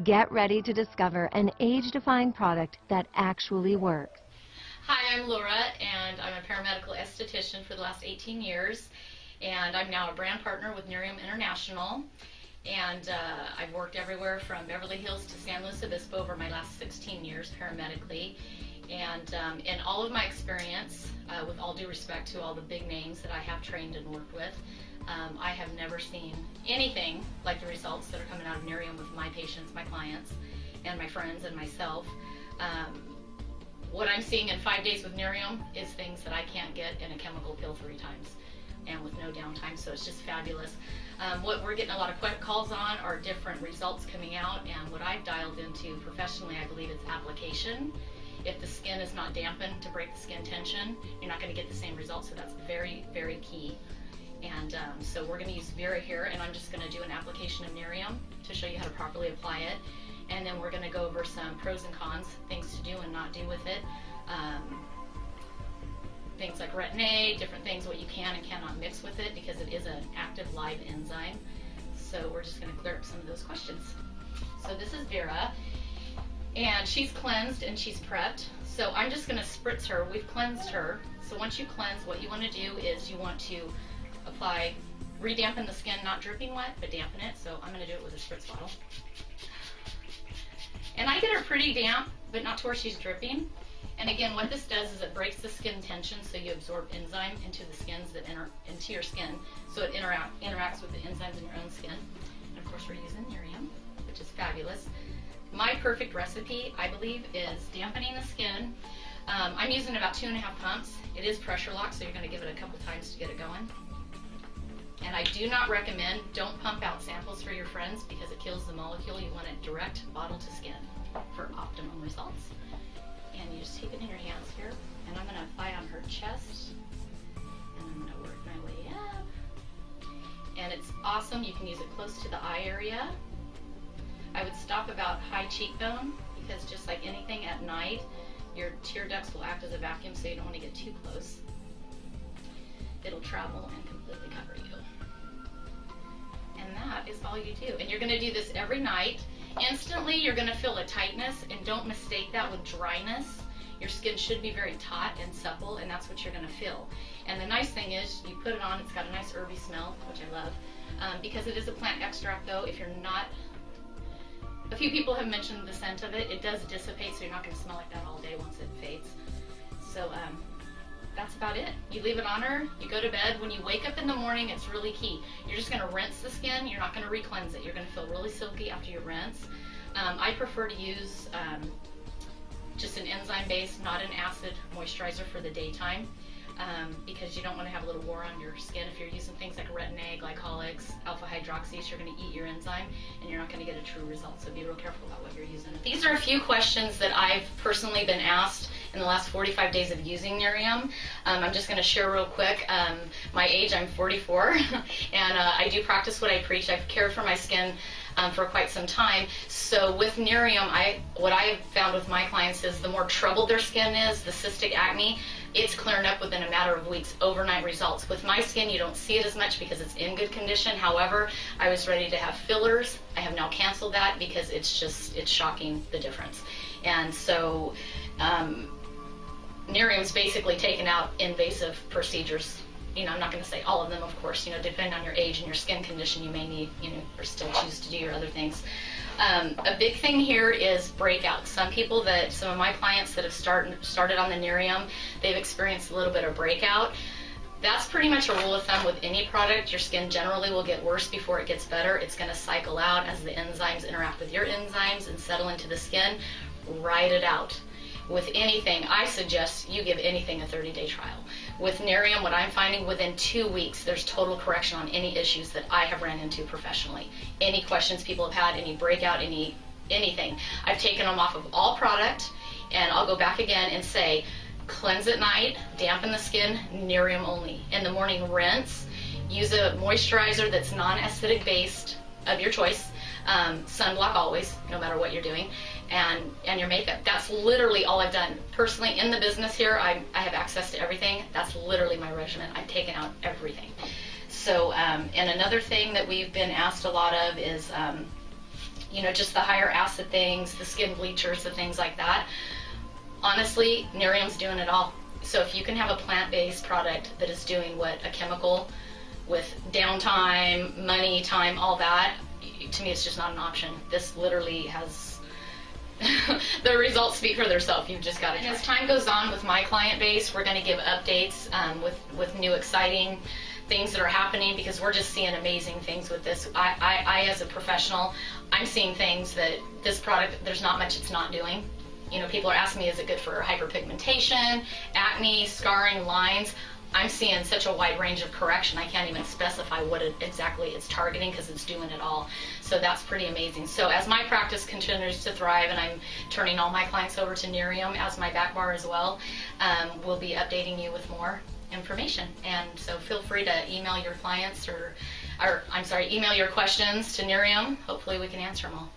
Get ready to discover an age-defying product that actually works. Hi, I'm Laura, and I'm a paramedical esthetician for the last 18 years, and I'm now a brand partner with Nerium International, and I've worked everywhere from Beverly Hills to San Luis Obispo over my last 16 years paramedically, and in all of my experience, with all due respect to all the big names that I have trained and worked with, I have never seen anything like the results that are coming out of Nerium with my patients, my clients, and my friends and myself. What I'm seeing in 5 days with Nerium is things that I can't get in a chemical pill 3 times and with no downtime, so it's just fabulous. What we're getting a lot of calls on are different results coming out, and what I've dialed into professionally, I believe, is application. If the skin is not dampened to break the skin tension, you're not going to get the same results, so that's very, very key. And so we're going to use Vera here, and I'm just going to do an application of Nerium to show you how to properly apply it. And then we're going to go over some pros and cons, things to do and not do with it. Things like retin A, different things, what you can and cannot mix with it, because it is an active live enzyme. So we're just going to clear up some of those questions. So this is Vera, and she's cleansed and she's prepped. So I'm just going to spritz her. We've cleansed her. So once you cleanse, what you want to do is you want to apply, re-dampen the skin, not dripping wet, but dampen it. So I'm going to do it with a spritz bottle. And I get her pretty damp, but not to where she's dripping. And again, what this does is it breaks the skin tension, so you absorb enzyme into the skins that enter into your skin, so it interacts with the enzymes in your own skin. And of course, we're using Nerium, which is fabulous. My perfect recipe, I believe, is dampening the skin. I'm using about 2.5 pumps. It is pressure locked, so you're going to give it a couple times to get it going. And I do not recommend, don't pump out samples for your friends because it kills the molecule. You want it direct bottle to skin for optimum results. And you just take it in your hands here, and I'm going to apply on her chest, and I'm going to work my way up. And it's awesome. You can use it close to the eye area. I would stop about high cheekbone, because just like anything at night, your tear ducts will act as a vacuum, so you don't want to get too close. It'll travel and completely cover you. And that is all you do. And you're going to do this every night. Instantly, you're going to feel a tightness, and don't mistake that with dryness. Your skin should be very taut and supple, and that's what you're going to feel. And the nice thing is, you put it on, it's got a nice herby smell, which I love. Because it is a plant extract, though, if you're not... A few people have mentioned the scent of it. It does dissipate, so you're not going to smell like that all day once it fades. So, that's about it. You leave it on her, you go to bed. When you wake up in the morning, it's really key. You're just going to rinse the skin. You're not going to re-cleanse it. You're going to feel really silky after you rinse. I prefer to use just an enzyme-based, not an acid moisturizer for the daytime, because you don't want to have a little war on your skin. If you're using things like retin A, glycolics, alpha hydroxys, you're going to eat your enzyme, and you're not going to get a true result. So be real careful about what you're using. These are a few questions that I've personally been asked in the last 45 days of using Nerium. I'm just going to share real quick. My age, I'm 44, and I do practice what I preach. I've cared for my skin for quite some time. So with Nerium, what I have found with my clients is the more troubled their skin is, the cystic acne, it's clearing up within a matter of weeks, overnight results. With my skin, you don't see it as much because it's in good condition. However, I was ready to have fillers. I have now canceled that because it's shocking, the difference. And so Nerium's basically taken out invasive procedures. You know, I'm not going to say all of them, of course. You know, depending on your age and your skin condition, you may need, you know, or still choose to do your other things. A big thing here is breakouts. Some of my clients that have started on the Nerium, they've experienced a little bit of breakout. That's pretty much a rule of thumb with any product. Your skin generally will get worse before it gets better. It's going to cycle out as the enzymes interact with your enzymes and settle into the skin. Ride it out. With anything, I suggest you give anything a 30-day trial. With Nerium, what I'm finding, within 2 weeks, there's total correction on any issues that I have ran into professionally. Any questions people have had, any breakout, anything. I've taken them off of all product, and I'll go back again and say, cleanse at night, dampen the skin, Nerium only. In the morning, rinse. Use a moisturizer that's non-acidic based of your choice. Sunblock always, no matter what you're doing, and your makeup. That's literally all I've done. Personally, in the business here, I have access to everything. That's literally my regimen. I've taken out everything. So, and another thing that we've been asked a lot of is, you know, just the higher acid things, the skin bleachers, the things like that. Honestly, Nerium's doing it all. So if you can have a plant-based product that is doing what a chemical with downtime, money, time, all that, to me it's just not an option. This literally has the results speak for themselves. You've just got to. And as time goes on with my client base, we're going to give updates with new exciting things that are happening, because we're just seeing amazing things with this. I as a professional, I'm seeing things that this product, there's not much it's not doing. You know, people are asking me, is it good for hyperpigmentation, acne, scarring, lines? I'm seeing such a wide range of correction, I can't even specify what exactly it's targeting, because it's doing it all. So that's pretty amazing. So as my practice continues to thrive, and I'm turning all my clients over to Nerium as my back bar as well, we'll be updating you with more information. And so feel free to email your clients email your questions to Nerium. Hopefully we can answer them all.